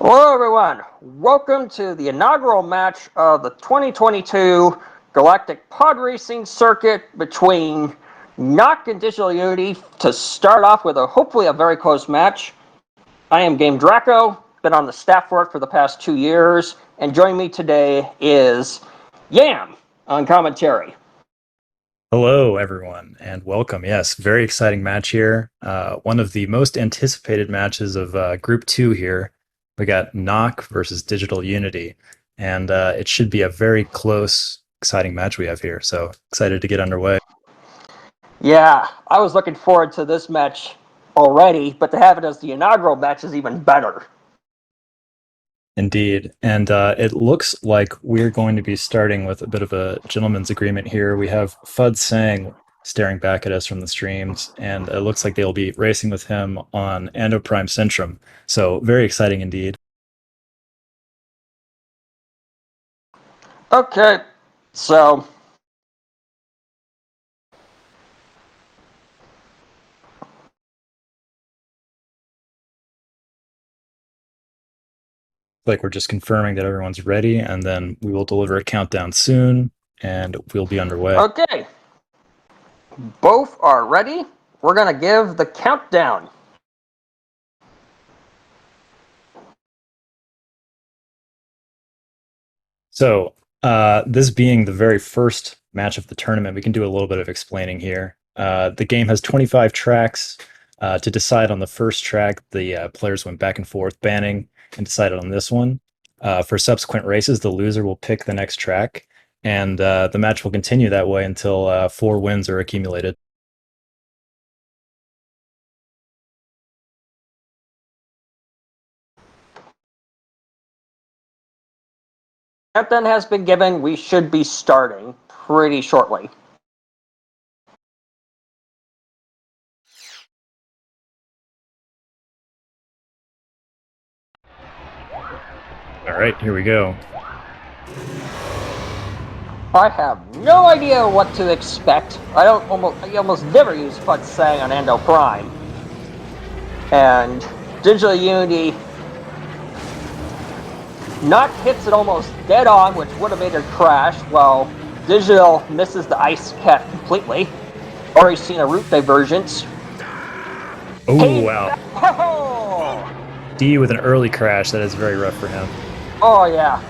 Hello, everyone. Welcome to the inaugural match of the 2022 Galactic Pod Racing Circuit between Nock and DigitalUnity to start off with hopefully a very close match. I am Game Draco, been on the staff work for the past 2 years, and joining me today is Yam on commentary. Hello, everyone, and welcome. Yes, very exciting match here. One of the most anticipated matches of Group 2 here. We got Nock versus DigitalUnity, and it should be a very close, exciting match we have here. So excited to get underway. Yeah, I was looking forward to this match already, but to have it as the inaugural match is even better. Indeed, and it looks like we're going to be starting with a bit of a gentleman's agreement here. We have Fud Sang staring back at us from the streams, and it looks like they'll be racing with him on Ando Prime Centrum. So very exciting indeed. Okay, so Like we're just confirming that everyone's ready, and then we will deliver a countdown soon, and we'll be underway. okay. Both are ready. We're going to give the countdown. So, this being the very first match of the tournament, we can do a little bit of explaining here. The game has 25 tracks. To decide on the first track, the players went back and forth banning and decided on this one. For subsequent races, the loser will pick the next track, and the match will continue that way until 4 wins are accumulated. Countdown has been given. We should be starting pretty shortly. All right, here we go. I have no idea what to expect. I almost never use Fud Sang on Ando Prime. And DigitalUnity Nock hits it almost dead on, which would have made her crash, while Digital misses the ice cat completely. Already seen a route divergence. Oh, wow. Oh! D with an early crash. That is very rough for him. Oh, yeah.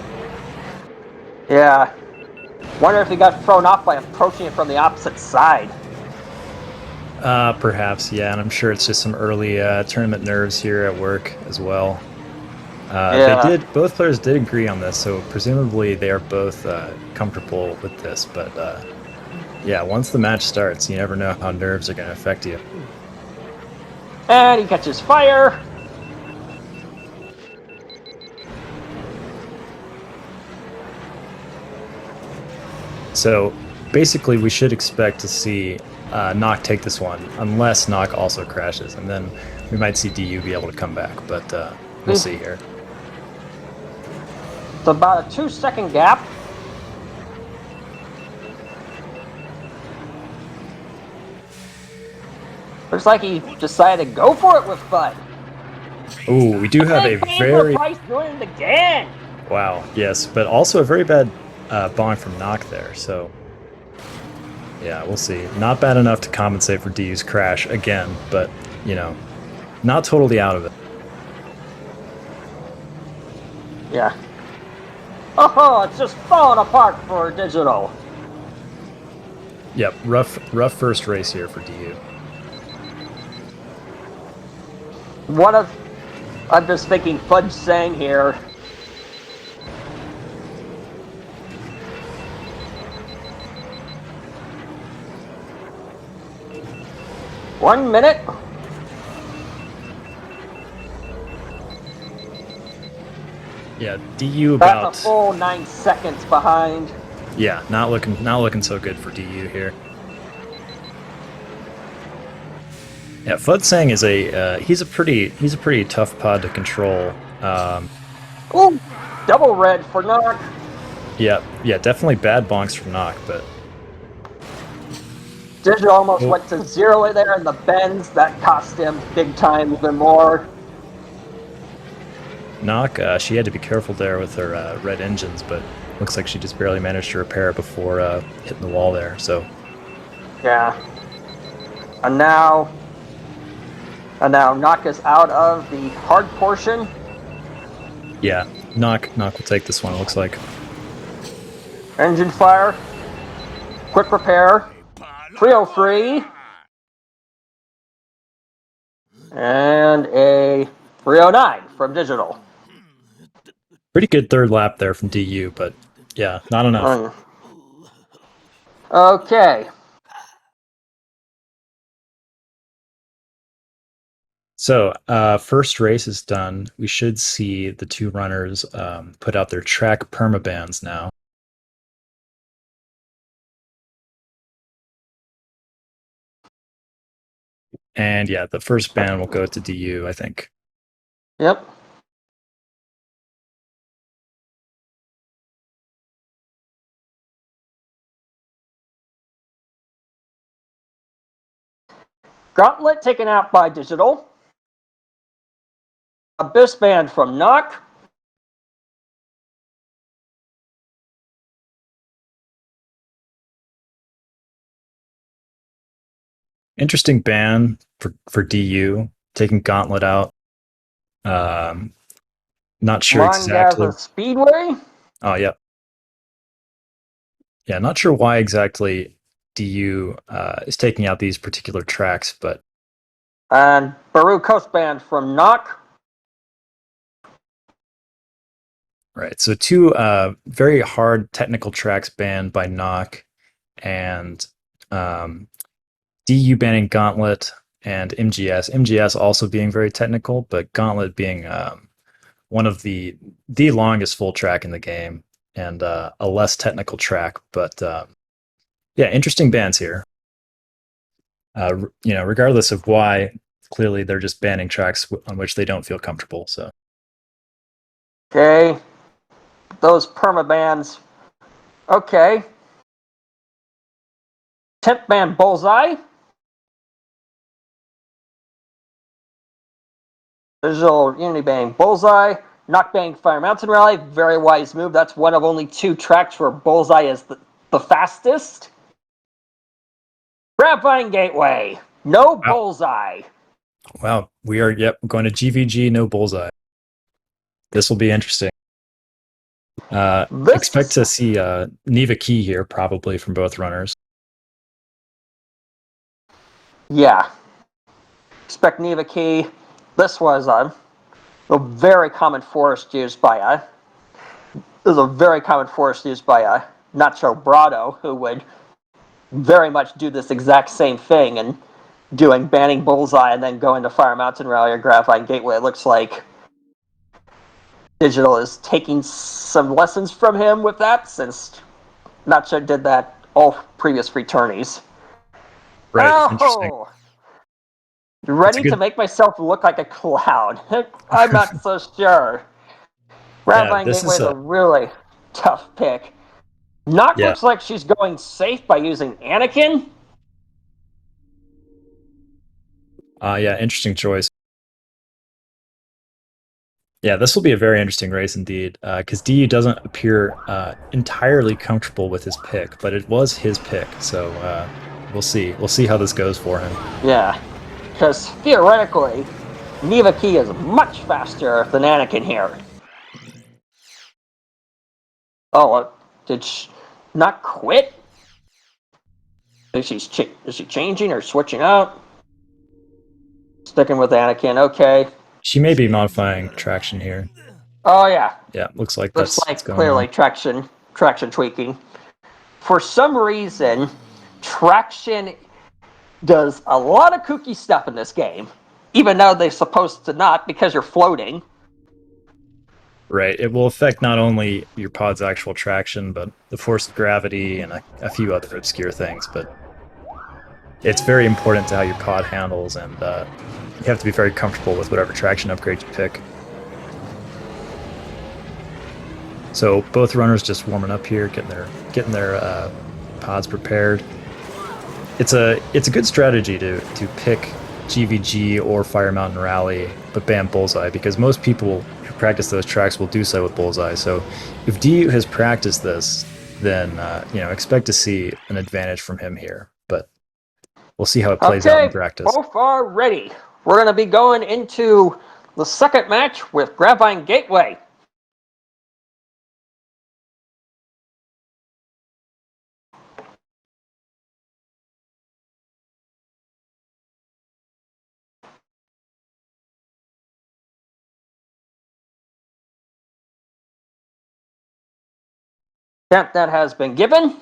Yeah. Wonder if he got thrown off by approaching it from the opposite side. Perhaps, yeah, and I'm sure it's just some early tournament nerves here at work as well. Yeah. Both players did agree on this, so presumably they are both comfortable with this. But yeah, once the match starts, you never know how nerves are going to affect you. And he catches fire. So basically, we should expect to see Nock take this one, unless Nock also crashes, and then we might see DU be able to come back. But we'll see here. It's about a 2-second gap. Looks like he decided to go for it with Fud. Ooh, we do have a very... Price doing it again. Wow, yes, but also a very bad bonk from Nock there, so... Yeah, we'll see. Not bad enough to compensate for DU's crash again, but, you know, not totally out of it. Yeah. Oh, it's just falling apart for Digital. Yep, rough first race here for DU. I'm just thinking Fud Sang here. One minute. Yeah, DU about... That's a full 9 seconds behind. Yeah, not looking so good for DU here. Yeah, Fud Sang is he's a pretty tough pod to control. Ooh, double red for Nock. Yeah, definitely bad bonks from Nock, but Digital almost went to 0 there in the bends. That cost him big time even more. Knock, she had to be careful there with her red engines, but looks like she just barely managed to repair it before hitting the wall there. So Yeah. And now Knock is out of the hard portion. yeah, Knock will take this one. It looks like. Engine fire. Quick repair. 303. And a 309 from Digital. Pretty good third lap there from DU, but yeah, not enough. Okay. So, first race is done. We should see the two runners put out their track permabands now. And yeah, the first ban will go to DU, I think. Yep. Gauntlet taken out by Digital. Abyss band from Knock. Interesting ban for DU, taking Gauntlet out. Not sure exactly. Mongaza Speedway. Oh, yeah. Yeah, not sure why exactly DU is taking out these particular tracks, but. And Baru Coast band from Knock. Right. So two very hard technical tracks banned by Knock, and DU banning Gauntlet and MGS. MGS also being very technical, but Gauntlet being one of the longest full track in the game and a less technical track. But yeah, interesting bans here. Regardless of why, clearly they're just banning tracks on which they don't feel comfortable. So. Okay. Those permabans. Okay. 10th ban Bullseye. DigitalUnity banning Bullseye. Knock banning Fire Mountain Rally. Very wise move. That's one of only two tracks where Bullseye is the fastest. Grapevine Gateway. No Bullseye. Wow. We are, going to GVG, no Bullseye. This will be interesting. Expect to see Neva Key here, probably, from both runners. Yeah. Expect Neva Key. This was a very common forest used by Nacho Brado, who would very much do this exact same thing and banning Bullseye and then going to Fire Mountain Rally or Graphite Gateway. It looks like Digital is taking some lessons from him with that, since Nacho did that all previous free tourneys. Right, interesting. Ready to make myself look like a clown. I'm not so sure. Graphite Gateway is a really tough pick. Knock looks like she's going safe by using Anakin. Yeah, interesting choice. Yeah, this will be a very interesting race indeed, because DU doesn't appear entirely comfortable with his pick, but it was his pick, so we'll see. We'll see how this goes for him. Yeah, because theoretically, Neva Key is much faster than Anakin here. Oh, did she not quit? Is she changing or switching out? Sticking with Anakin, okay. She may be modifying traction here. Oh yeah. Yeah, looks like that's clearly traction tweaking. For some reason, traction does a lot of kooky stuff in this game, even though they're supposed to not, because you're floating. Right. It will affect not only your pod's actual traction, but the force of gravity and a few other obscure things. But it's very important to how your pod handles, and you have to be very comfortable with whatever traction upgrade you pick. So both runners just warming up here, getting their pods prepared. It's a good strategy to pick GVG or Fire Mountain Rally, but ban Bullseye, because most people who practice those tracks will do so with Bullseye. So if DU has practiced this, then expect to see an advantage from him here. But we'll see how it plays out in practice. Both are ready. We're going to be going into the second match with Graphite Gateway. That has been given.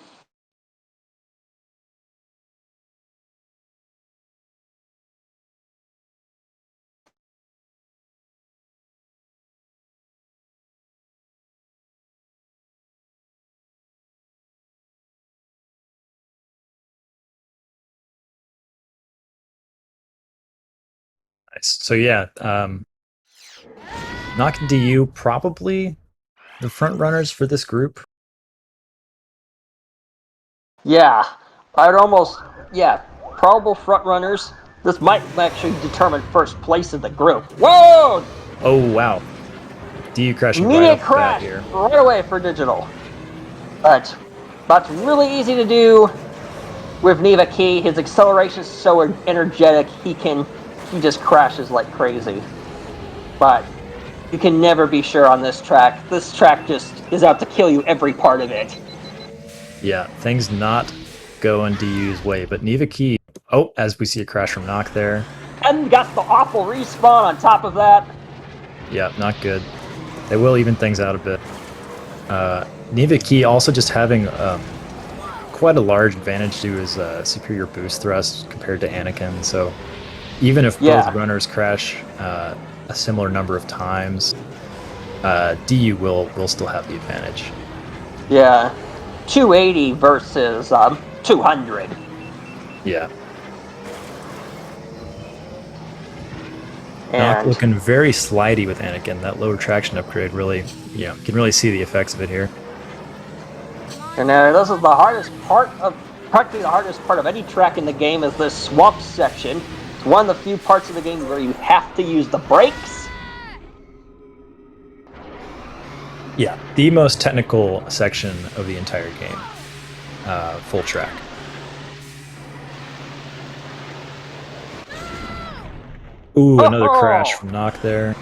Nice. So yeah, Nock and DU probably the front runners for this group. Yeah, probable front runners. This might actually determine first place in the group. Whoa! Oh wow, DU crashing right Immediate off the bat crash here. right away for Digital. But that's really easy to do with Neva Key. His acceleration is so energetic, he just crashes like crazy. But you can never be sure on this track. This track just is out to kill you every part of it. Yeah, things not going DU's way, but Neva Key, as we see a crash from Nock there. And got the awful respawn on top of that. Yeah, not good. They will even things out a bit. Neva Key also just having quite a large advantage to his superior boost thrust compared to Anakin, so even if both runners crash a similar number of times, DU will still have the advantage. Yeah. 280 versus 200. Yeah. And looking very slidey with Anakin. That lower traction upgrade really, you can really see the effects of it here. And this is the hardest part of, practically the hardest part of any track in the game is this swamp section. It's one of the few parts of the game where you have to use the brakes. Yeah, the most technical section of the entire game. Full track. Ooh, another crash from Nock there.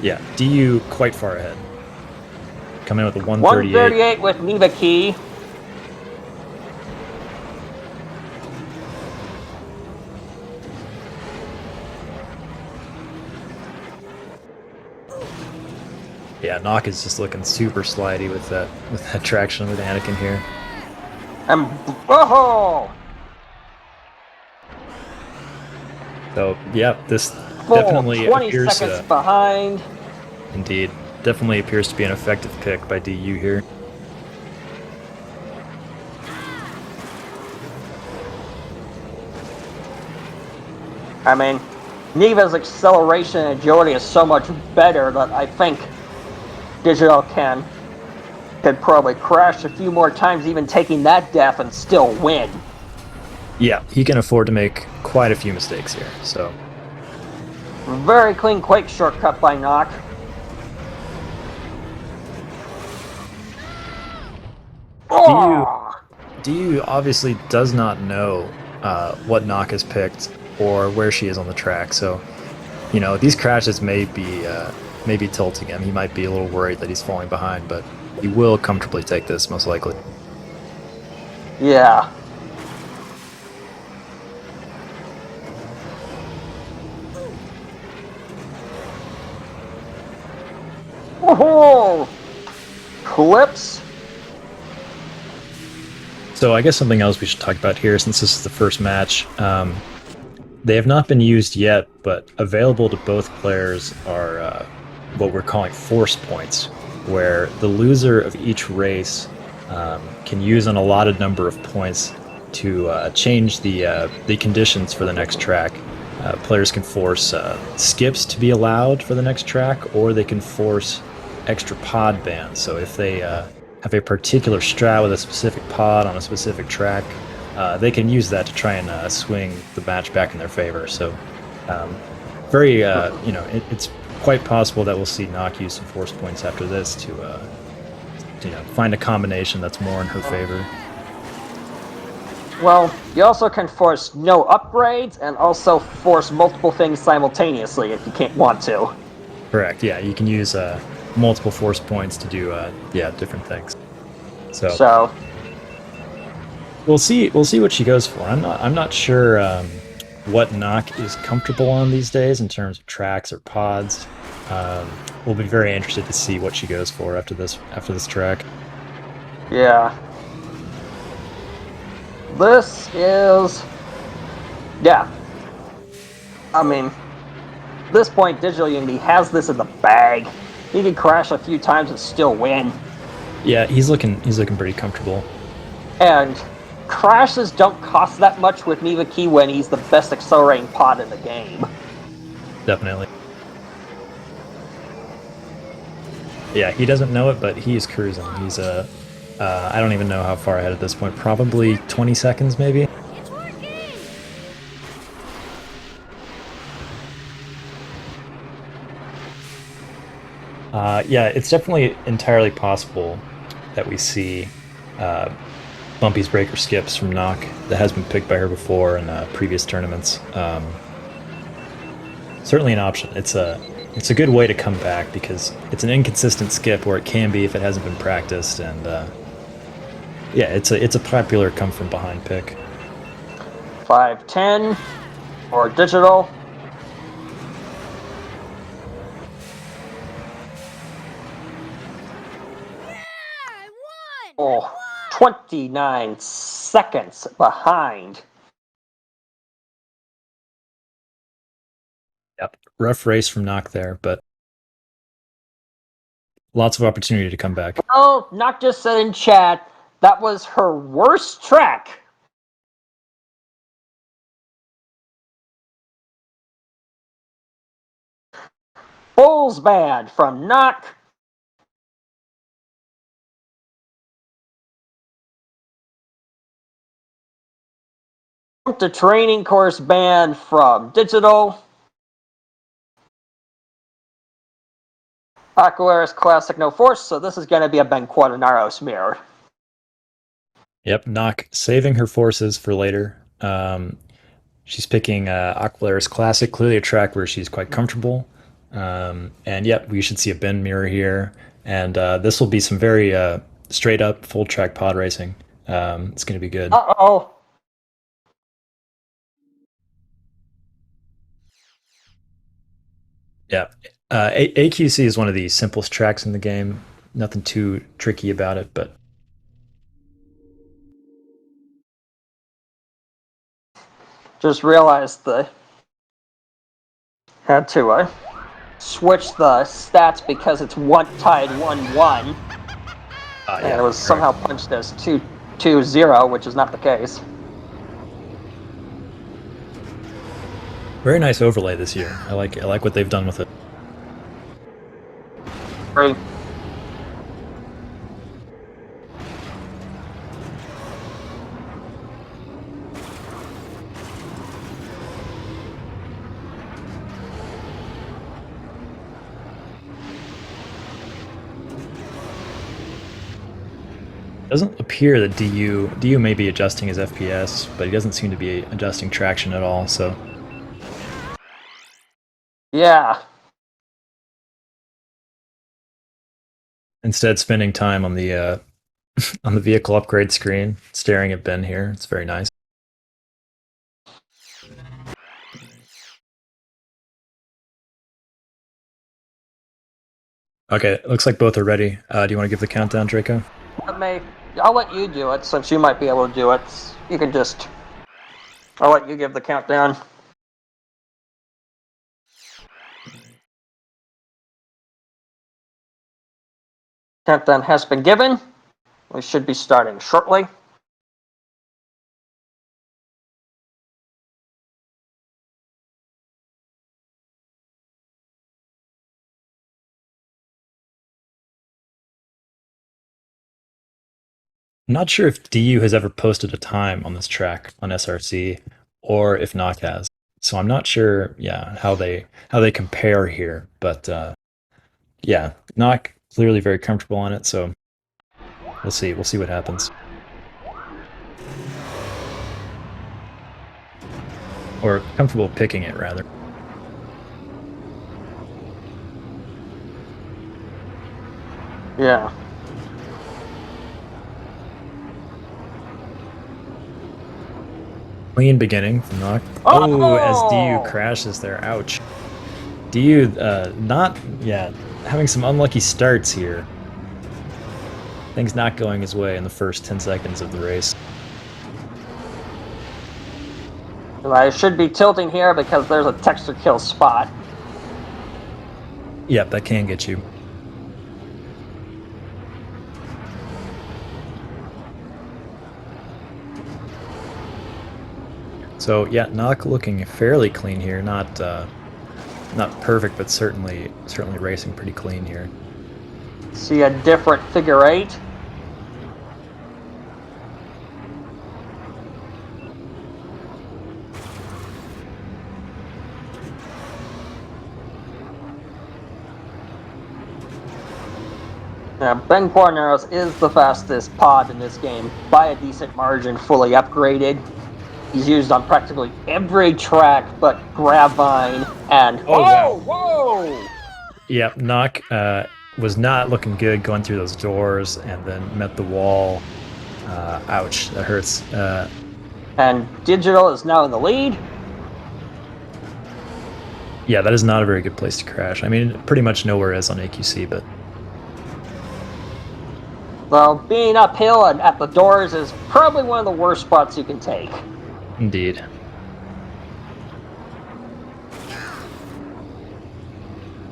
Yeah, DU quite far ahead. Coming in with a 138. 138 with Neva Key. Yeah, Nock is just looking super slidey with that traction with Anakin here. And whoa! So yeah, this Full definitely 20 appears seconds behind. Indeed, definitely appears to be an effective pick by DU here. I mean, Neva's acceleration and agility is so much better that I think Digital could probably crash a few more times, even taking that death, and still win. Yeah, he can afford to make quite a few mistakes here, so. Very clean Quake shortcut by Nock. DU obviously does not know what Nock has picked or where she is on the track, so these crashes may be tilting him. He might be a little worried that he's falling behind, but he will comfortably take this most likely. Yeah. Oh, clips. So I guess something else we should talk about here, since this is the first match. They have not been used yet, but available to both players are what we're calling force points, where the loser of each race can use an allotted number of points to change the conditions for the next track. Players can force skips to be allowed for the next track, or they can force extra pod bans. So if they have a particular strat with a specific pod on a specific track, they can use that to try and swing the match back in their favor. So very, it's quite possible that we'll see Nock use some force points after this to, find a combination that's more in her favor. Well, you also can force no upgrades and also force multiple things simultaneously if you can't want to. Correct. Yeah, you can use multiple force points to do different things. So we'll see what she goes for. I'm not sure what Nock is comfortable on these days in terms of tracks or pods. We'll be very interested to see what she goes for after this track. yeah. This is, yeah. I mean, at this point, DigitalUnity has this in the bag. He can crash a few times and still win. Yeah, he's looking pretty comfortable. And crashes don't cost that much with Niva Key when he's the best accelerating pod in the game. Definitely. Yeah, he doesn't know it, but he's cruising. He's I don't even know how far ahead at this point. Probably 20 seconds, maybe. Yeah, it's definitely entirely possible that we see Bumpy's breaker skips from Nock that has been picked by her before in previous tournaments. Certainly an option. It's a good way to come back because it's an inconsistent skip where it can be if it hasn't been practiced, and yeah, it's a popular come from behind pick. 5-10 or digital. Oh, 29 seconds behind. Yep, rough race from Nock there, but lots of opportunity to come back. Oh, not just said in chat, that was her worst track. Bulls bad from Nock. The training course ban from Digital. Aquaris Classic no force, so this is going to be a Ben Quadanaro smear. Yep, Nock saving her forces for later. She's picking Aqualaris Classic, clearly a track where she's quite comfortable. And yep, we should see a bend mirror here. And this will be some very straight up full track pod racing. It's going to be good. Uh-oh. Yeah. AQC is one of the simplest tracks in the game. Nothing too tricky about it, but Just realized they had to switch the stats because it's tied 1-1. And it was somehow punched as 2-0, which is not the case. Very nice overlay this year. I like what they've done with it. Great. Doesn't appear that DU may be adjusting his FPS, but he doesn't seem to be adjusting traction at all, so. Yeah. Instead, spending time on the on the vehicle upgrade screen, staring at Ben here. It's very nice. Okay, looks like both are ready. Do you want to give the countdown, Draco? I'll let you do it since you might be able to do it. You can just. I'll let you give the countdown. Countdown has been given. We should be starting shortly. I'm not sure if DU has ever posted a time on this track on SRC, or if Nock has. So I'm not sure, yeah, how they compare here, but yeah, not clearly very comfortable on it. So we'll see what happens, or comfortable picking it rather. Yeah. Clean beginning from Nock. Oh, as DU Oh! crashes there. Ouch. DU not yeah having some unlucky starts here. Things not going his way in the first 10 seconds of the race. I should be tilting here because there's a texture kill spot. Yep, that can get you. So yeah, Nock looking fairly clean here. Not perfect, but certainly racing pretty clean here. See a different figure eight. Ben Quarneros is the fastest pod in this game by a decent margin, fully upgraded. He's used on practically every track but Gravine and... Oh wow. Whoa! Yep, Nock was not looking good going through those doors and then met the wall. Ouch, that hurts. And Digital is now in the lead. Yeah, that is not a very good place to crash. I mean, pretty much nowhere is on AQC, but Well, being uphill and at the doors is probably one of the worst spots you can take. indeed.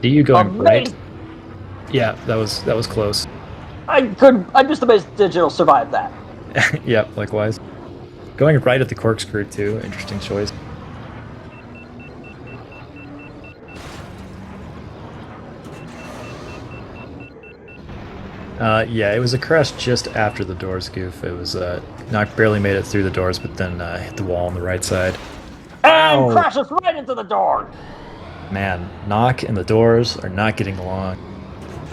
DU going right? Yeah, that was close. I'm just amazed Digital survived that. Yep, likewise. Going right at the corkscrew too. Interesting choice. Yeah, it was a crash just after the doors goof. It was Nock barely made it through the doors, but then hit the wall on the right side. And Ow! crashes right into the door. Man, Nock and the doors are not getting along.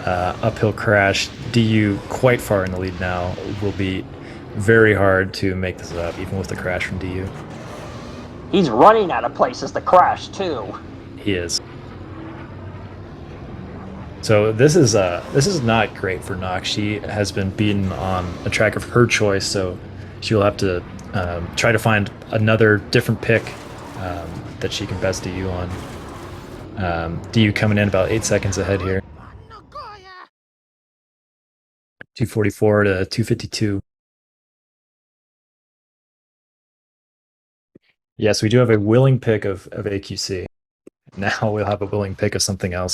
Uphill crash. DU quite far in the lead now. Will be very hard to make this up, even with the crash from DU. He's running out of places to crash too. He is. So this is not great for Nock. She has been beaten on a track of her choice, so she will have to try to find another different pick that she can best DU on. DU coming in about 8 seconds ahead here. 244 to 252. Yes, we do have a willing pick of AQC. Now we'll have a willing pick of something else.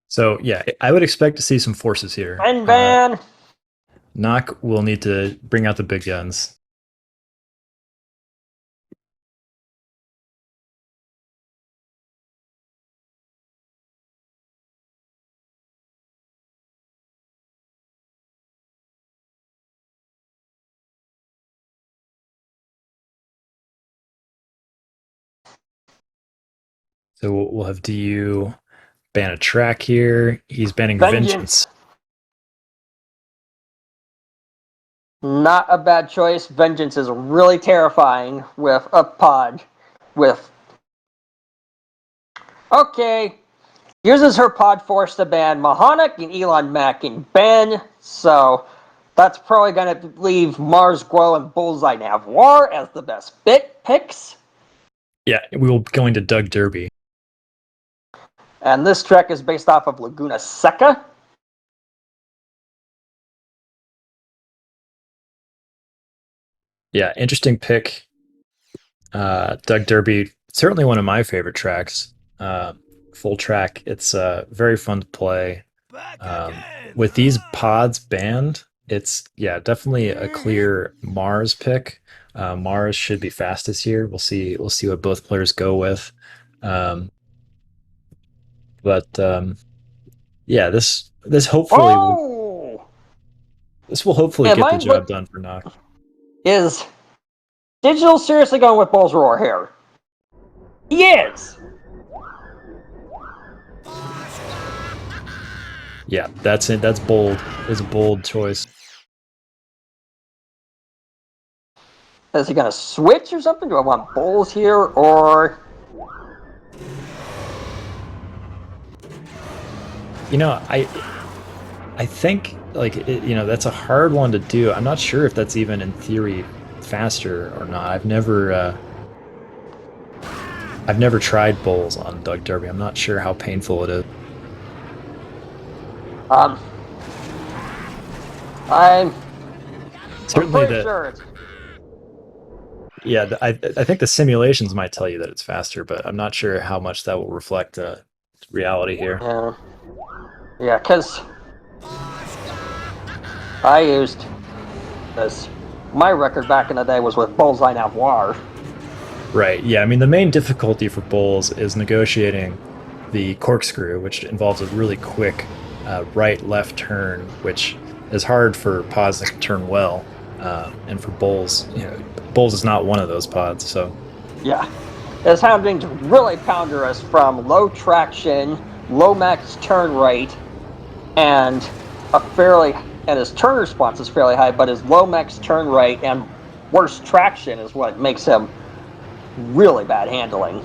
So yeah, I would expect to see some forces here. And ban. Nock will need to bring out the big guns. So we'll have DU ban a track here. He's banning Vengeance. Not a bad choice. Vengeance is really terrifying with a pod. Okay. Uses her pod force to ban Mahonic and Elon Mack and Ben. So that's probably going to leave Mars Glow and Bullseye Navoir as the best picks. Yeah, we will go into Doug Derby. And this track is based off of Laguna Seca. Yeah, interesting pick. Doug Derby, certainly one of my favorite tracks. Full track. It's very fun to play. With these pods banned, it's definitely a clear Mars pick. Mars should be fastest here. We'll see what both players go with. But yeah, this hopefully will... This will hopefully Yeah, get the mine job done for Nock. is Digital seriously going with Bull's Roar here? He is! Yeah, that's it. That's bold. It's a bold choice. Is he going to switch or something? Do I want Bulls here, or... You know, I think like that's a hard one to do. I'm not sure if that's even in theory faster or not. I've never tried bowls on Doug Derby. I'm not sure how painful it is. Um... I'm Certainly pretty sure it's... I think the simulations might tell you that it's faster, but I'm not sure how much that will reflect reality here. Yeah, because I used this. My record back in the day was with Bullseye Navoir. Right. Yeah. I mean, the main difficulty for bowls is negotiating the corkscrew, which involves a really quick right-left turn, which is hard for pods that can turn well. And for bowls, bowls is not one of those pods. So Yeah. It's having to really pounder us from low traction, low max turn rate, and his turn response is fairly high, but his low max turn rate and worse traction is what makes him really bad handling.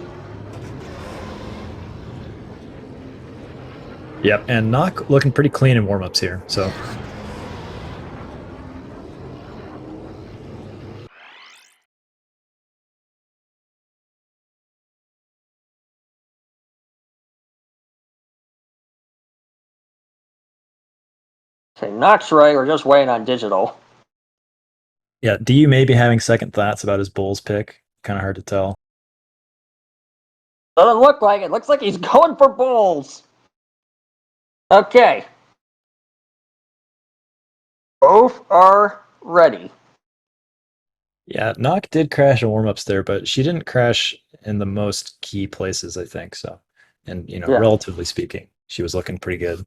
yep. And Nock looking pretty clean in warm-ups here. So Okay, Knox Ray, we're just waiting on Digital. yeah, DU may be having second thoughts about his Bulls pick. Kind of hard to tell. Doesn't look like it. Looks like he's going for Bulls. Okay. Both are ready. Yeah, Nock did crash in warm-ups there, but she didn't crash in the most key places, I think. So, and Yeah. relatively speaking, she was looking pretty good.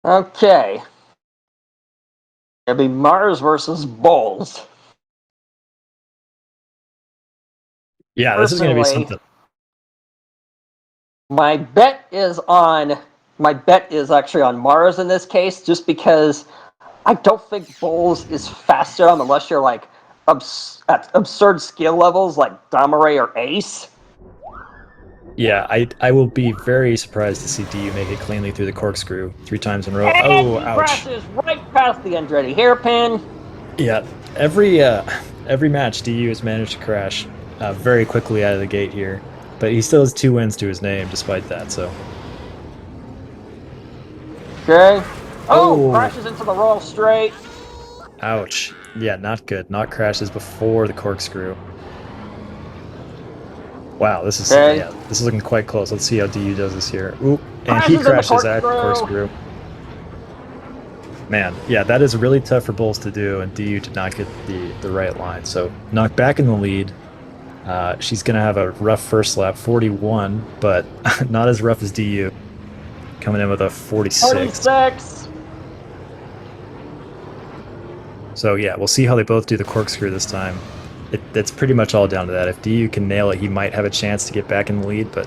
Okay. It'll be Mars versus Bulls. Yeah, this is going to be Personally, something. my bet is actually on Mars in this case, just because I don't think Bulls is faster unless you're like at absurd skill levels like Damare or Ace. Yeah, I will be very surprised to see DU make it cleanly through the corkscrew 3 times in a row. And Oh, he ouch. crashes right past the Andretti hairpin. Yeah, every match DU has managed to crash very quickly out of the gate here, but he still has 2 wins to his name despite that. So. Okay. Oh, Crashes into the roll straight. ouch. Yeah, not good. Not crashes before the corkscrew. Wow, this is looking quite close. Let's see how DU does this here. Oop, and he crashes at the corkscrew. Man, yeah, that is really tough for Bulls to do, and DU did not get the right line. So Knock back in the lead. She's gonna have a rough first lap, 41, but not as rough as DU. Coming in with a 46. So yeah, we'll see how they both do the corkscrew this time. It's pretty much all down to that. If DU can nail it, he might have a chance to get back in the lead, but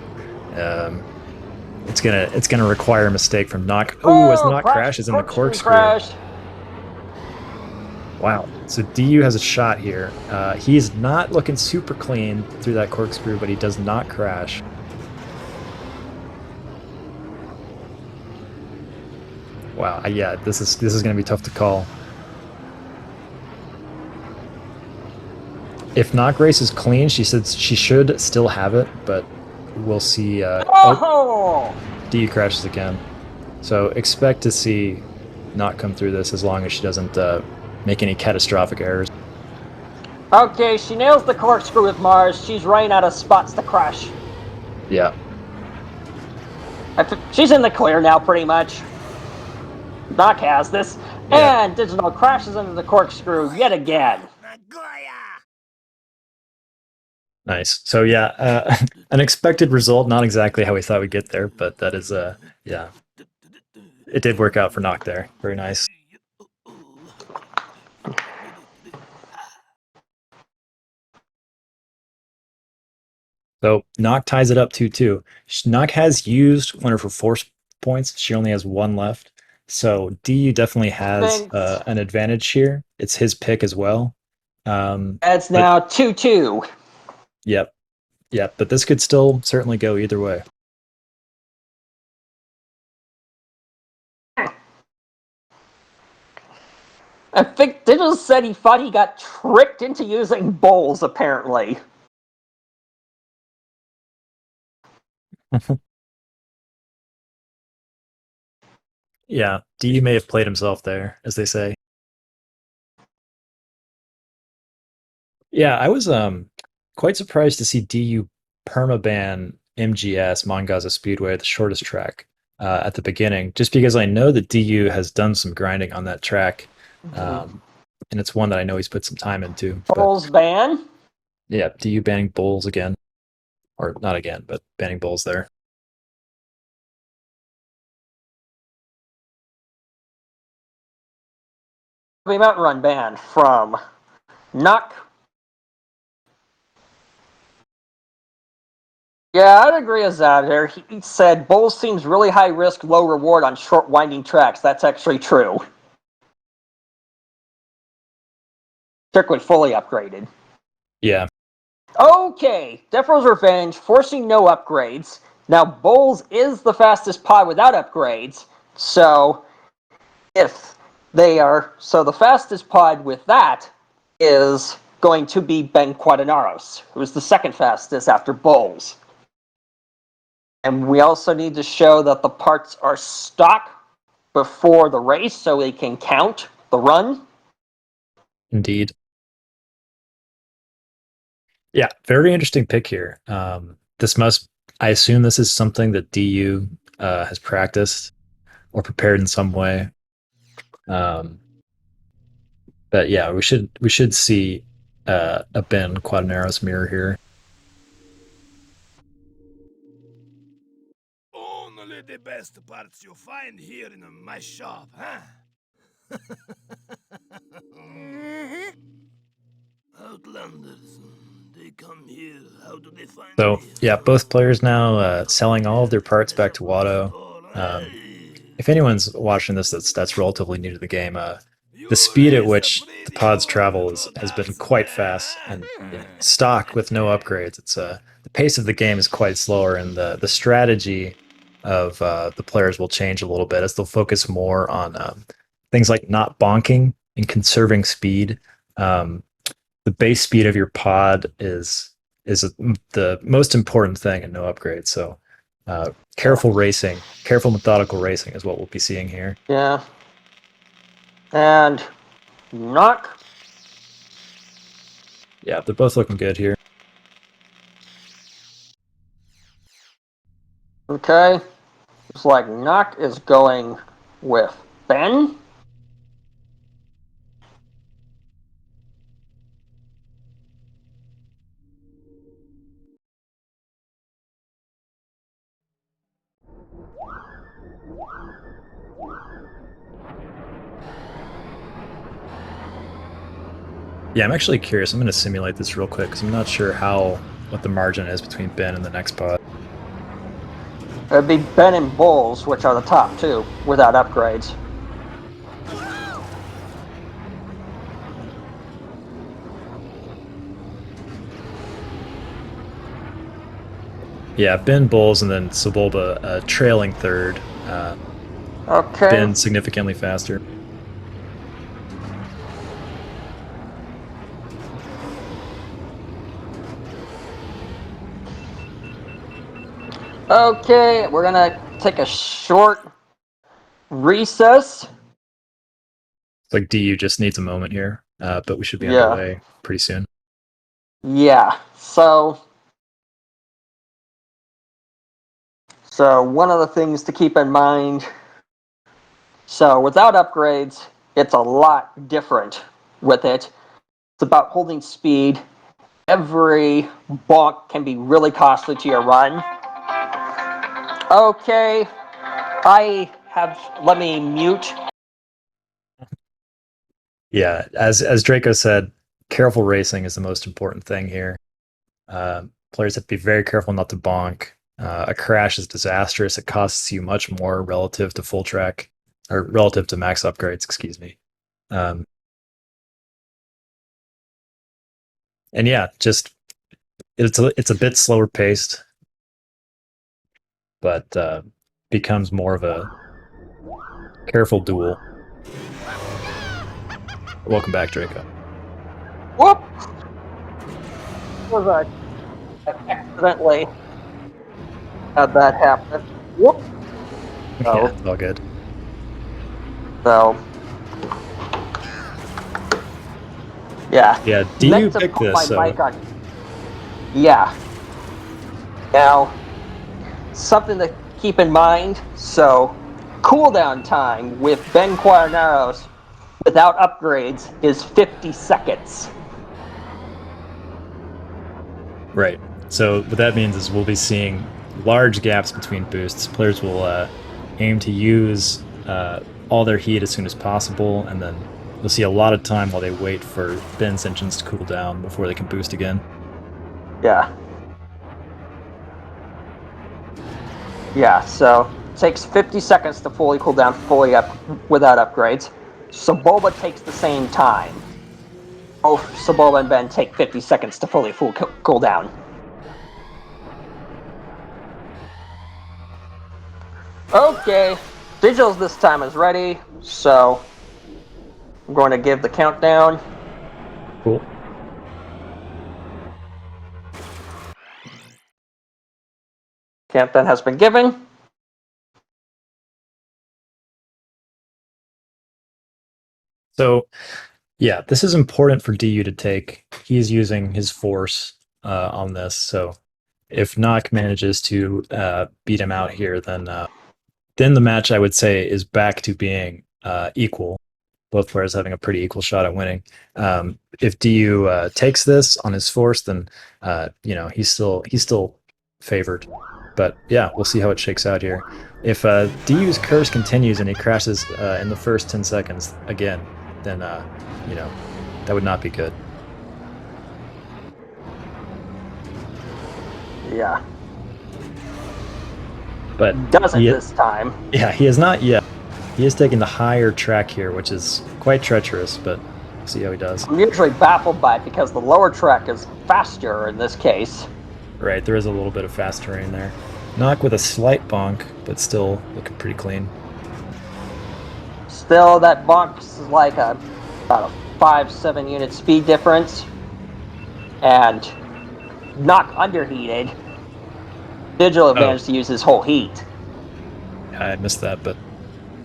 it's gonna require a mistake from Knock. Oh, as Knock crashes in the corkscrew. Wow. So DU has a shot here. He's not looking super clean through that corkscrew, but he does not crash. Wow. Yeah, this is gonna be tough to call. If Knock races clean, she said she should still have it, but we'll see. DU crashes again. So expect to see Knock come through this as long as she doesn't make any catastrophic errors. Okay, she nails the corkscrew with Mars. She's running out of spots to crash. Yeah. She's in the clear now, pretty much. Knock has this. Yeah. And Digital crashes into the corkscrew yet again. Nice. So yeah, an expected result, not exactly how we thought we'd get there, but that is yeah. it did work out for Nock there. Very nice. So Nock ties it up 2-2. Nock has used one of her force points. She only has one left. So DU definitely has an advantage here. It's his pick as well. It's now 2-2. Yep. Yep. But this could still certainly go either way. I think Digital said he thought he got tricked into using bowls, apparently. Yeah, DU may have played himself there, as they say. Yeah, I was quite surprised to see DU permaban MGS Mongaza Speedway, the shortest track, at the beginning, just because I know that DU has done some grinding on that track, and it's one that I know he's put some time into. Bowls ban? Yeah, DU banning bowls again, or not again, but banning bowls there. Mountain Run ban from Nock. Yeah, I'd agree with that there. He said bowls seems really high risk, low reward on short winding tracks. That's actually true. Circuit fully upgraded. Yeah. Okay, Defro's Revenge, forcing no upgrades. Now, Bowls is the fastest pod without upgrades, so if they are... So the fastest pod with that is going to be Ben Quadinaros, who's the second fastest after Bowls. And we also need to show that the parts are stock before the race so we can count the run. Indeed. Yeah, very interesting pick here. I assume this is something that DU has practiced or prepared in some way. But yeah, we should see a Ben Quadinaros mirror here. Only the best parts you find here in my shop, huh? Outlanders, they come here. How do they find So me? yeah, both players now selling all of their parts back to Watto. If anyone's watching this that's relatively new to the game, the speed at which the pods travel has been quite fast, and stock with no upgrades. It's the pace of the game is quite slower, and the strategy of the players will change a little bit as they'll focus more on things like not bonking and conserving speed. The base speed of your pod is the most important thing, and no upgrades. So careful racing, careful methodical racing is what we'll be seeing here. Yeah. And Nock. Yeah, they're both looking good here. Okay. Looks like Nock is going with Ben. Yeah, I'm actually curious. I'm going to simulate this real quick because I'm not sure what the margin is between Ben and the next pod. It'd be Ben and Bulls, which are the top two, without upgrades. Yeah, Ben Bulls and then Sebulba trailing third. Okay. Ben significantly faster. Okay, we're gonna take a short recess. It's like DU just needs a moment here, but we should be underway pretty soon. Yeah, so one of the things to keep in mind, so without upgrades, it's a lot different with it. It's about holding speed. Every bonk can be really costly to your run. Okay, I let me mute. Yeah, as Draco said, careful racing is the most important thing here. Players have to be very careful not to bonk. A crash is disastrous. It costs you much more relative to full track, or relative to max upgrades, excuse me. And yeah, just it's a bit slower paced, but becomes more of a careful duel. Welcome back, Draco. Whoop! Was I accidentally had that happen? Whoop! Yeah, it's all good. So, yeah. Yeah, do you Meant to pick put this? my mic on. Yeah. Now, something to keep in mind. So, cooldown time with Ben Quarnaros without upgrades is 50 seconds. Right. So what that means is we'll be seeing large gaps between boosts. Players will aim to use all their heat as soon as possible, and then you'll see a lot of time while they wait for Ben's engines to cool down before they can boost again. Yeah. Yeah, so it takes 50 seconds to fully cool down fully up without upgrades. Saboba takes the same time. Both Saboba and Ben take 50 seconds to fully cool down. Okay, Digitals this time is ready, so I'm going to give the countdown. Cool. Countdown has been given. So yeah, this is important for DU to take. He's using his force on this, so if Nock manages to beat him out here, then the match, I would say, is back to being equal. Both players having a pretty equal shot at winning. If DU takes this on his force, then he's still favored. But yeah, we'll see how it shakes out here. If DU's curse continues and he crashes in the first 10 seconds again, then that would not be good. Yeah. But doesn't this time. Yeah, he has not yet. He is taking the higher track here, which is quite treacherous, but we'll see how he does. I'm usually baffled by it because the lower track is faster in this case. Right, there is a little bit of fast terrain there. Knock with a slight bonk, but still looking pretty clean. Still, that bonk is like about a 5-7 unit speed difference. And Knock underheated. Digital managed to use his whole heat. Yeah, I missed that, but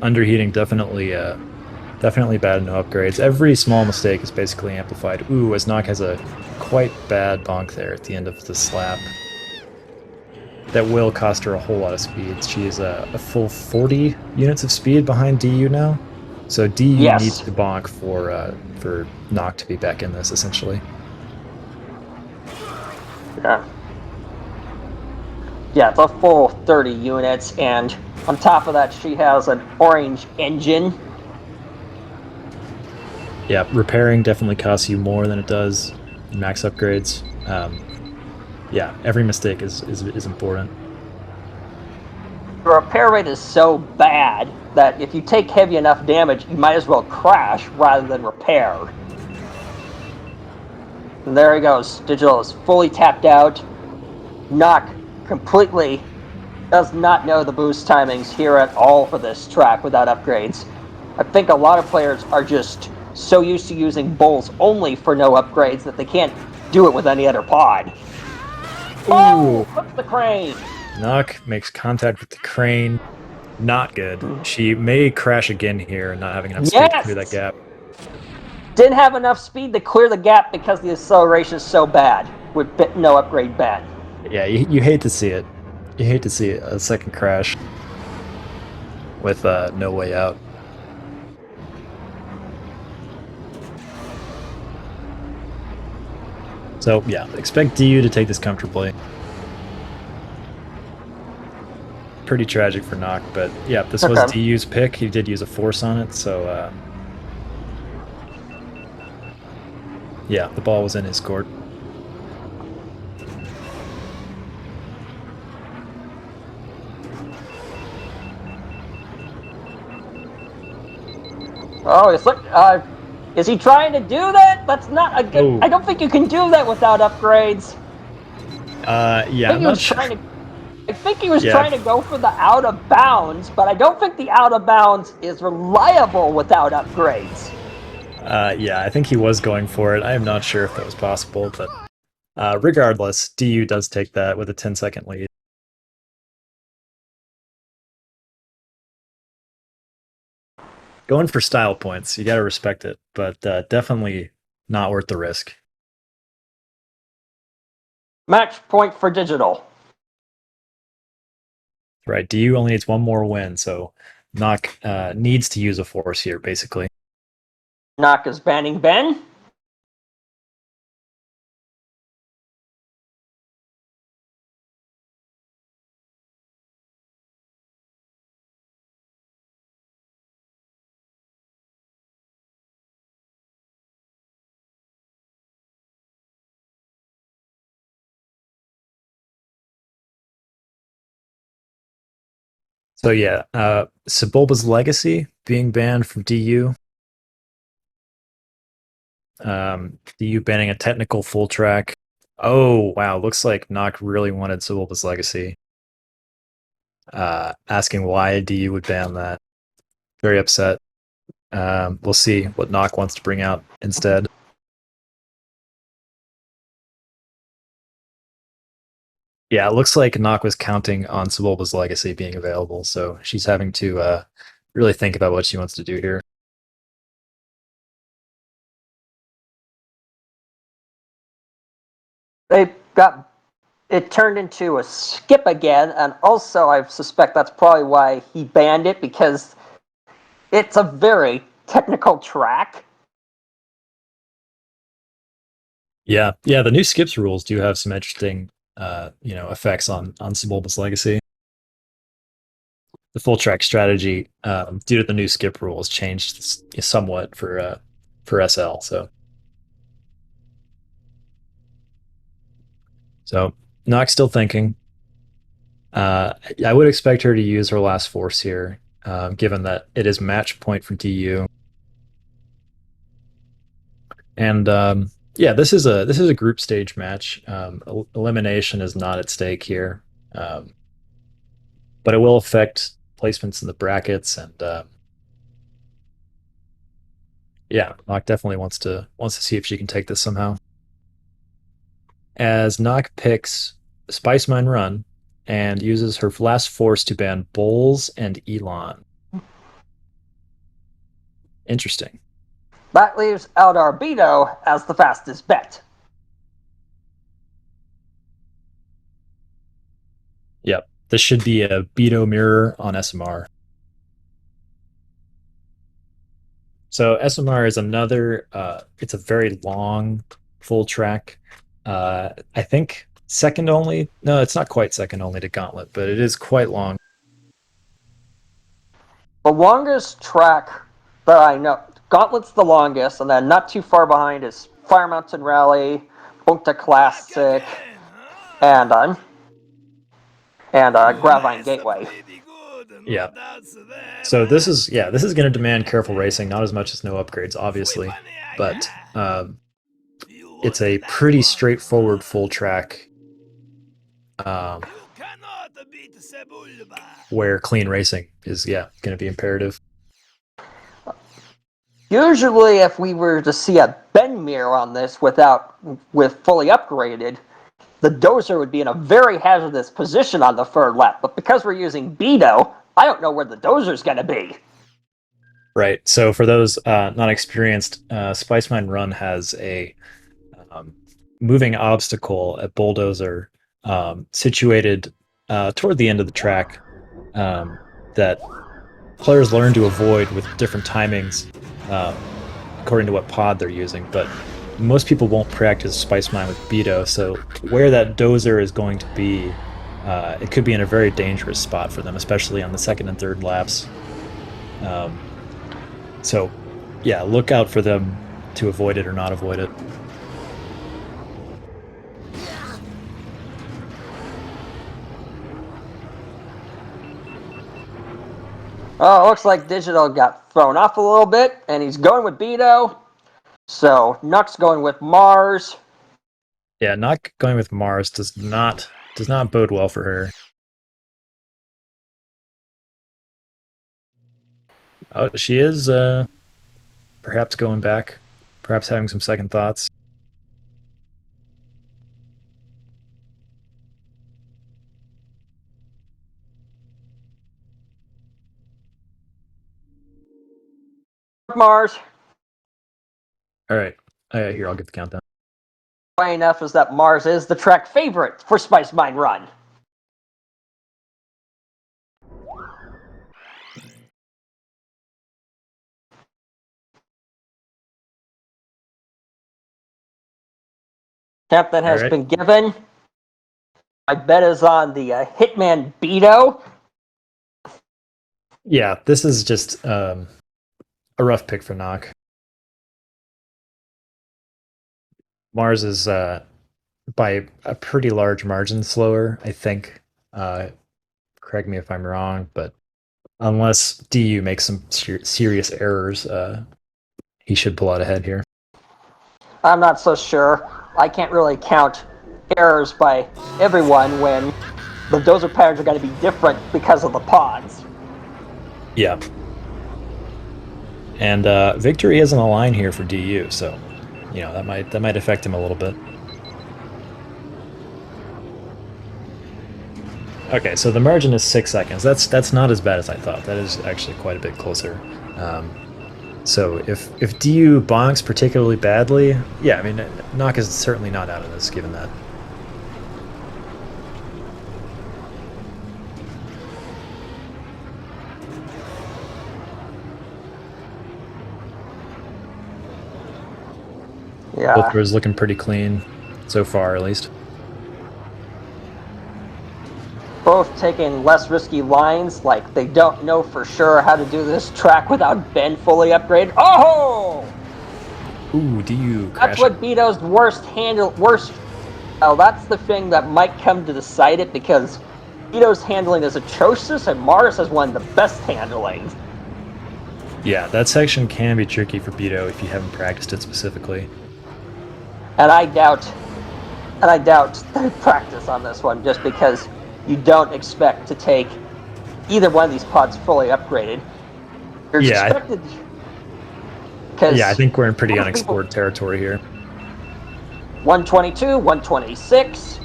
underheating definitely bad, no upgrades. Every small mistake is basically amplified. Ooh, as Knock has a quite bad bonk there at the end of the slap. That will cost her a whole lot of speed. She is a full 40 units of speed behind DU now. So DU needs to bonk for Knock to be back in this, essentially. Yeah. Yeah, it's a full 30 units, and on top of that, she has an orange engine. Yeah, repairing definitely costs you more than it does in max upgrades. Yeah, every mistake is important. The repair rate is so bad that if you take heavy enough damage, you might as well crash rather than repair. And there he goes. Digital is fully tapped out. Knock completely does not know the boost timings here at all for this track without upgrades. I think a lot of players are just so used to using bowls only for no upgrades that they can't do it with any other pod. Oh, flips the crane. Knock makes contact with the crane. Not good. She may crash again here, not having enough speed to clear that gap. Didn't have enough speed to clear the gap because the acceleration is so bad with no upgrade bad. Yeah, you hate to see it. You hate to see a second crash with no way out. So yeah, expect DU to take this comfortably. pretty tragic for Nock, but yeah, this was Okay. DU's pick. He did use a force on it, so yeah, the ball was in his court. Oh, is he trying to do that? That's not a good. Oh. I don't think you can do that without upgrades. Yeah, I'm not sure. I think he was Yeah. trying to go for the out of bounds, but I don't think the out of bounds is reliable without upgrades. Yeah, I think he was going for it. I am not sure if that was possible, but regardless, DU does take that with a 10-second lead. Going for style points, you got to respect it, but definitely not worth the risk. Match point for Digital. Right, DU only needs one more win, so Nock needs to use a force here, basically. Nock is banning Ben. So yeah, Sebulba's Legacy being banned from DU. DU banning a technical full track. Oh, wow, looks like Nock really wanted Sebulba's Legacy. Asking why DU would ban that. Very upset. We'll see what Nock wants to bring out instead. Yeah, it looks like Nock was counting on Sebulba's Legacy being available, so she's having to really think about what she wants to do here. It turned into a skip again, and also I suspect that's probably why he banned it, because it's a very technical track. Yeah, the new skips rules do have some interesting effects on Sebulba's Legacy. The full track strategy, due to the new skip rules, changed somewhat for SL. So Nock's still thinking. I would expect her to use her last force here, given that it is match point for DU. And yeah, this is a group stage match. Elimination is not at stake here, but it will affect placements in the brackets, and yeah, Nock definitely wants to see if she can take this somehow. As Nock picks Spice Mine Run and uses her last force to ban Bowls and Elon. Interesting. That leaves out Arbedo as the fastest bet. Yep, this should be a Beto mirror on SMR. So SMR is another, it's a very long full track. I think second only, no, it's not quite second only to Gauntlet, but it is quite long. The longest track that I know, Gauntlet's the longest, and then not too far behind is Fire Mountain Rally, Bunta Classic, and Gravine Gateway. Yeah. So this is going to demand careful racing, not as much as no upgrades, obviously, but it's a pretty straightforward full track where clean racing is going to be imperative. Usually, if we were to see a Ben mirror on this with fully upgraded, the Dozer would be in a very hazardous position on the third lap. But because we're using Beto, I don't know where the Dozer's going to be. Right. So for those not experienced, Spice Mine Run has a moving obstacle at Bulldozer situated toward the end of the track that players learn to avoid with different timings according to what pod they're using. But most people won't practice Spice Mine with Beto, so where that Dozer is going to be it could be in a very dangerous spot for them, especially on the second and third laps. So, yeah, look out for them to avoid it or not avoid it. Oh, it looks like Digital got thrown off a little bit, and he's going with Beto. So Nuck's going with Mars. Yeah, not going with Mars does not bode well for her. Oh, she is perhaps going back, perhaps having some second thoughts. Mars. All right, here, I'll get the countdown. Funny enough is that Mars is the track favorite for Spice Mine Run. Camp that has been given. My bet is on the Hitman Beto. Yeah, this is just a rough pick for Knock. Mars is by a pretty large margin slower, I think. Correct me if I'm wrong, but unless DU makes some serious errors, he should pull out ahead here. I'm not so sure. I can't really count errors by everyone when the dozer patterns are going to be different because of the pods. Yeah. And victory isn't a line here for DU, so you know that might affect him a little bit. Okay, so the margin is 6 seconds. That's not as bad as I thought. That is actually quite a bit closer. So if DU bonks particularly badly, yeah, I mean, Knock is certainly not out of this, given that. Yeah. Both is looking pretty clean so far, at least. Both taking less risky lines, like they don't know for sure how to do this track without Ben fully upgraded. Oh! Ooh, DU crashing. That's what Beto's worst. Oh, that's the thing that might come to decide it, because Beto's handling is atrocious, and Mars has one of the best handling. Yeah, that section can be tricky for Beto if you haven't practiced it specifically. And I doubt the practice on this one, just because you don't expect to take either one of these pods fully upgraded. You're expected. Yeah, I think we're in pretty unexplored territory here. 122, 126.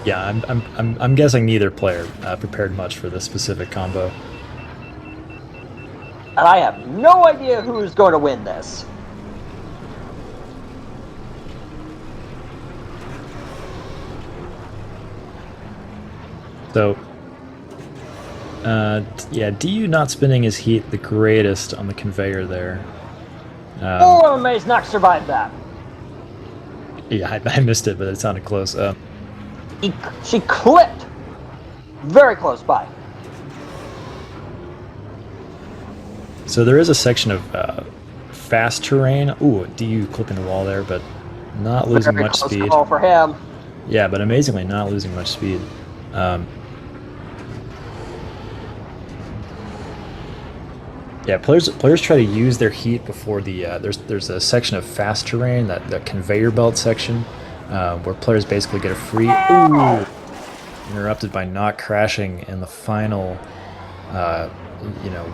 Yeah, I'm guessing neither player prepared much for this specific combo. And I have no idea who's going to win this. So, yeah, DU not spinning his heat the greatest on the conveyor there. I'm amazed Knox survived that. Yeah, I missed it, but it sounded close. She clipped very close by. So there is a section of fast terrain. Ooh, DU clipping the wall there, but not losing Very much close speed. Call for him. Yeah, but amazingly not losing much speed. Yeah, players try to use their heat before the there's a section of fast terrain, that conveyor belt section, where players basically get a free. Ooh, interrupted by not crashing in the final,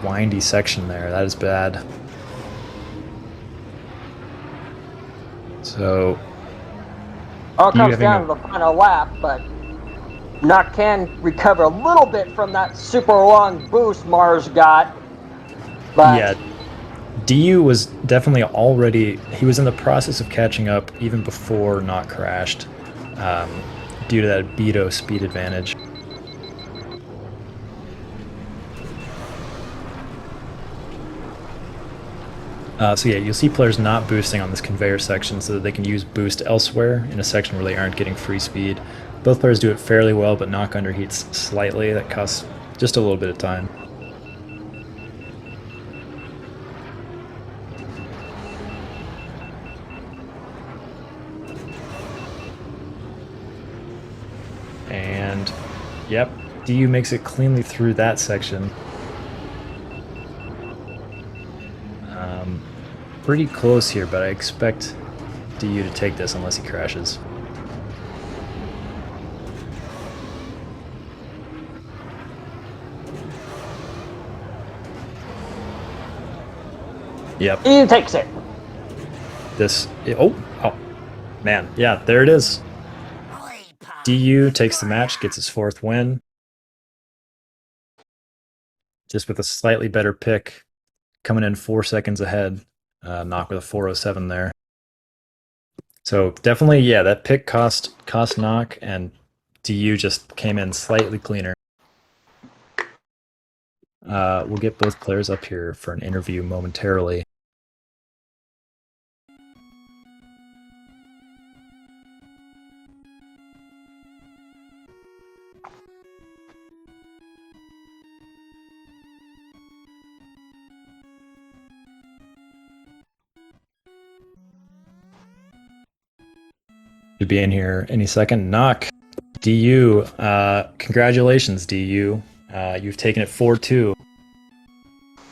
windy section there. That is bad. So. All comes down to the final lap, but Knock can recover a little bit from that super long boost Mars got. But yeah, DU was definitely he was in the process of catching up even before Not crashed, due to that Beto speed advantage. So yeah, you'll see players not boosting on this conveyor section so that they can use boost elsewhere in a section where they aren't getting free speed. Both players do it fairly well, but knock underheats slightly. That costs just a little bit of time. And yep, DU makes it cleanly through that section. Pretty close here, but I expect DU to take this unless he crashes. Yep. He takes it. Oh, man. Yeah, there it is. DU takes the match, gets his 4th win. Just with a slightly better pick, coming in 4 seconds ahead. Knock with a 407 there. So definitely, yeah, that pick cost knock, and DU just came in slightly cleaner. We'll get both players up here for an interview momentarily. Should be in here any second. Knock. DU, congratulations, DU. You've taken it 4-2.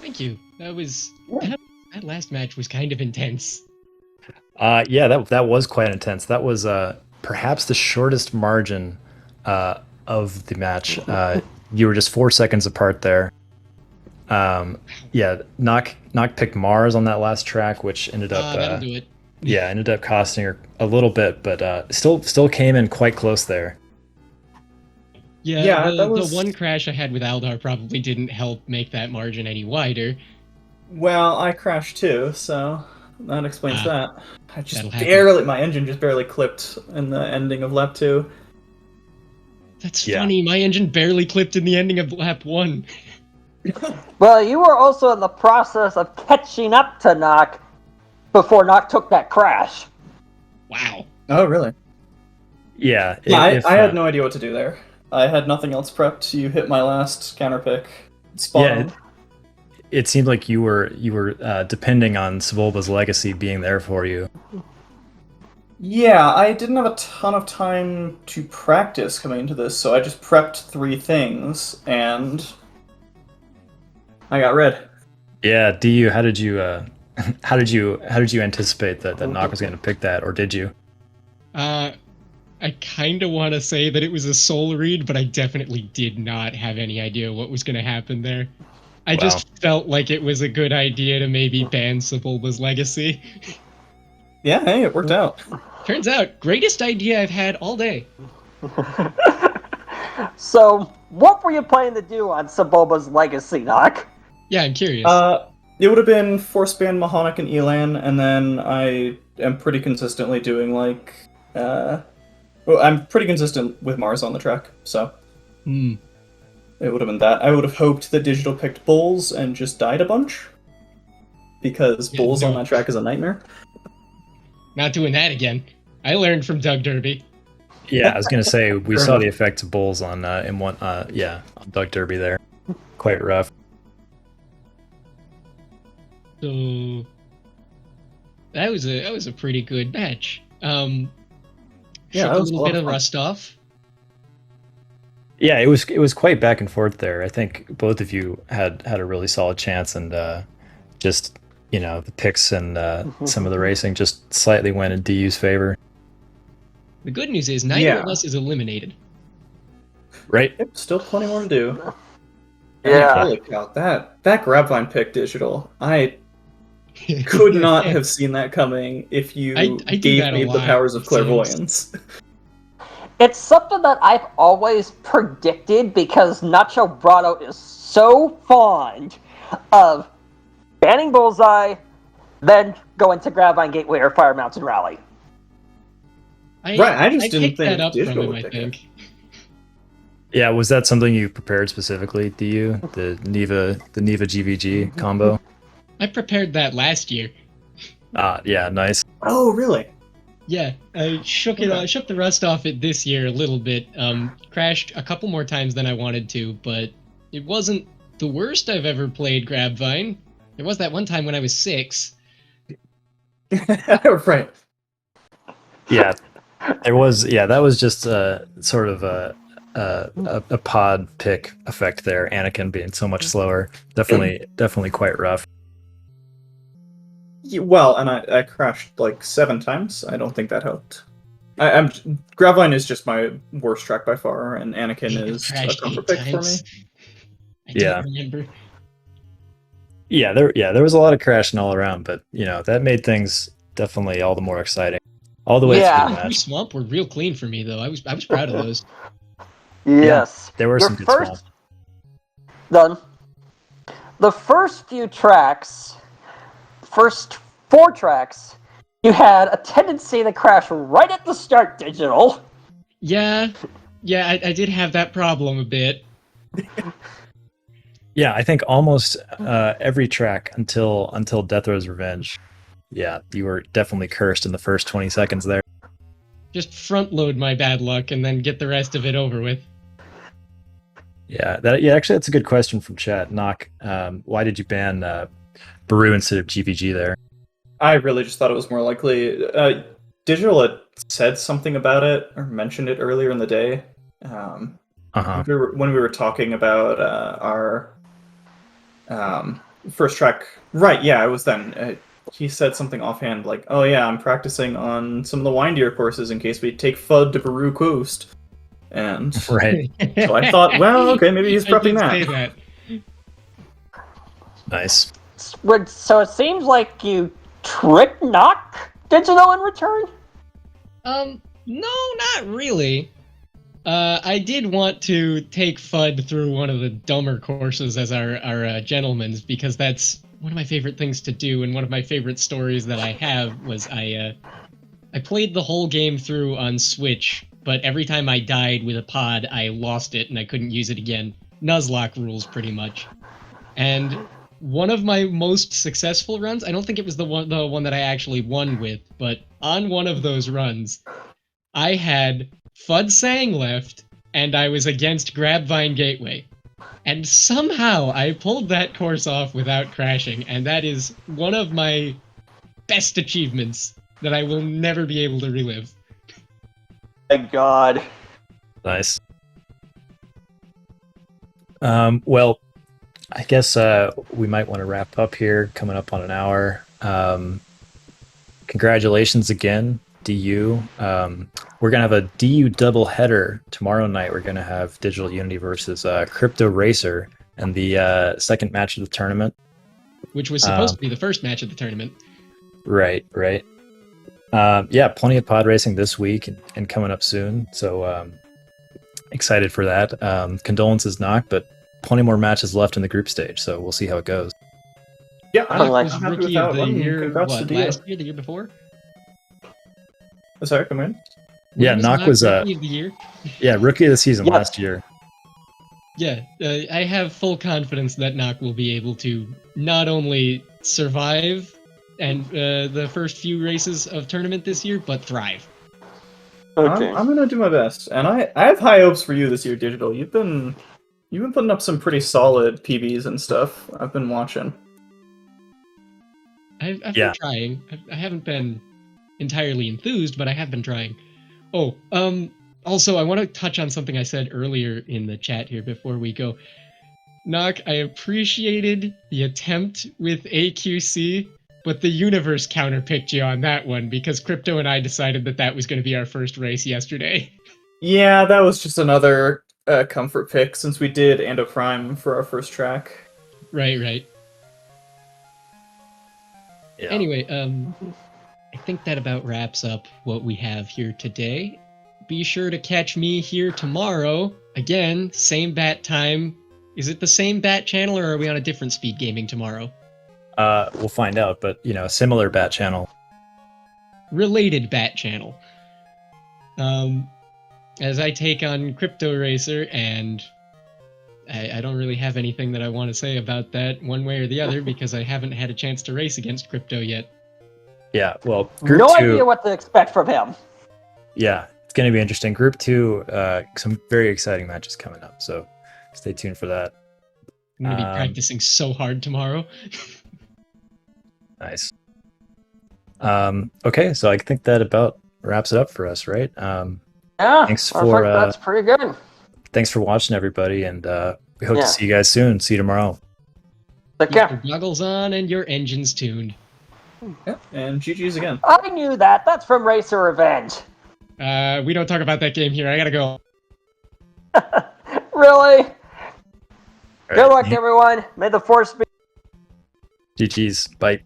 Thank you. That last match was kind of intense. Yeah, that was quite intense. That was perhaps the shortest margin of the match. You were just 4 seconds apart there. Yeah, Knock picked Mars on that last track, which ended up that'll do it. Yeah, ended up costing her a little bit, but still came in quite close there. Yeah, the one crash I had with Aldar probably didn't help make that margin any wider. Well, I crashed too, so that explains that. I just my engine just barely clipped in the ending of lap 2. That's funny, my engine barely clipped in the ending of lap 1. Well, you were also in the process of catching up to Knock before Knock took that crash. Wow. Oh, really? Yeah. I had no idea what to do there. I had nothing else prepped. You hit my last counter pick. Spot on. It seemed like you were depending on Sebulba's legacy being there for you. Yeah, I didn't have a ton of time to practice coming into this, so I just prepped 3 things, and I got red. Yeah, DU, how did you anticipate that Knock was going to pick that, or did you? I kind of want to say that it was a soul read, but I definitely did not have any idea what was going to happen there. I just felt like it was a good idea to maybe ban Sebulba's legacy. Yeah, hey, it worked out. Turns out, greatest idea I've had all day. So, what were you planning to do on Sebulba's legacy, Knock? Yeah, I'm curious. It would have been Force Ban, Mahonic, and Elan, and then I am pretty consistently doing like I'm pretty consistent with Mars on the track, so it would have been that. I would have hoped that Digital picked Bulls and just died a bunch, because Bulls on that track is a nightmare. Not doing that again. I learned from Doug Derby. Yeah, I was gonna say we saw the effect of Bulls on on Doug Derby there. Quite rough. So that was a pretty good match. Yeah, a little bit of rust off. Yeah, it was quite back and forth there. I think both of you had a really solid chance, and just the picks and some of the racing just slightly went in DU's favor. The good news is neither of us is eliminated. Right? Yep, still plenty more to do. Yeah. Holy cow, that Grabvine pick, Digital. I could not have seen that coming if you gave me the powers of clairvoyance. It's something that I've always predicted because Nacho Brado is so fond of banning Bullseye, then going to Grabvine Gateway or Fire Mountain Rally. I just didn't think that up Digital from him, would I pick think. Yeah, was that something you prepared specifically, DU? The Neva GVG combo? I prepared that last year. Yeah, nice. Oh, really? Yeah, I shook Okay. shook the rust off it this year a little bit. Crashed a couple more times than I wanted to, but it wasn't the worst I've ever played Grabvine. There was that one time when I was 6. Right. Yeah, there was. Yeah, that was just sort of a pod pick effect there. Anakin being so much slower, definitely quite rough. Well, and I crashed like 7 times. I don't think that helped. I'm Gravine is just my worst track by far, and Anakin I've is a crashed comfort 8 pick for me. times. I Yeah. don't remember. There was a lot of crashing all around, but that made things definitely all the more exciting. All the way Yeah. through the Blue match. Swamp were real clean for me though. I was proud of those. Yes. There were Your some good first, swamps. Done. The first few tracks, first 4 tracks, you had a tendency to crash right at the start, Digital. Yeah, I did have that problem a bit. Yeah, I think almost every track until Death Row's Revenge. Yeah, you were definitely cursed in the first 20 seconds there. Just front load my bad luck and then get the rest of it over with. Yeah, actually that's a good question from chat. Knock, why did you ban Baru instead of GVG there? I really just thought it was more likely. Digital had said something about it or mentioned it earlier in the day. When we were talking about our first track. Right, yeah, it was then. He said something offhand like, "Oh yeah, I'm practicing on some of the windier courses in case we take FUD to Baru Coast." And Right. so I thought, well, okay, maybe he's I did prepping say that. Nice. So it seems like you tricked Knock Digital in return? No, not really. I did want to take FUD through one of the dumber courses as our gentleman's, because that's one of my favorite things to do, and one of my favorite stories that I have was I played the whole game through on Switch, but every time I died with a pod, I lost it and I couldn't use it again. Nuzlocke rules, pretty much. And one of my most successful runs, I don't think it was the one that I actually won with, but on one of those runs, I had FUD Sang left, and I was against Grabvine Gateway. And somehow I pulled that course off without crashing, and that is one of my best achievements that I will never be able to relive. Thank God. Nice. Well, I guess we might want to wrap up here, coming up on an hour. Congratulations again, DU. We're going to have a DU double header tomorrow night. We're going to have DigitalUnity versus Crypto Racer and the second match of the tournament. Which was supposed to be the first match of the tournament. Right. Yeah, plenty of pod racing this week and coming up soon. So excited for that. Condolences, Knock, but plenty more matches left in the group stage. So we'll see how it goes. Yeah, I'm Was happy with rookie that of the one. year, Congrats what, to Dio. last year, the year before? Sorry, come in. Yeah, Knock was rookie of the year. Yeah, rookie of the season last year. Yeah, I have full confidence that Knock will be able to not only survive and the first few races of tournament this year, but thrive. Okay. I'm gonna do my best, and I have high hopes for you this year, Digital. You've been putting up some pretty solid PBs and stuff. I've been watching. I've been trying. I haven't been entirely enthused, but I have been trying. Oh, also, I want to touch on something I said earlier in the chat here before we go. Knock, I appreciated the attempt with AQC, but the universe counterpicked you on that one because Crypto and I decided that was going to be our first race yesterday. Yeah, that was just another comfort pick since we did Ando Prime for our first track. Right. Yeah. Anyway, I think that about wraps up what we have here today. Be sure to catch me here tomorrow. Again, same bat time. Is it the same bat channel or are we on a different SpeedGaming tomorrow? We'll find out, but similar bat channel. Related bat channel. As I take on Crypto Racer and I don't really have anything that I want to say about that one way or the other because I haven't had a chance to race against Crypto yet. Yeah, well, Group No 2... idea what to expect from him. Yeah, it's going to be interesting. Group 2, some very exciting matches coming up, so stay tuned for that. I'm going to be practicing so hard tomorrow. Nice. Okay, so I think that about wraps it up for us, right? Yeah, thanks I for think that's pretty good. thanks for watching, everybody, and we hope Yeah. to see you guys soon. See you tomorrow. Take Keep your care. goggles on and your engines tuned. Yeah, and GG's again. I knew that. That's from Racer Revenge. We don't talk about that game here. I gotta go. Really? All Good right. luck, everyone. May the force be. GG's. Bye.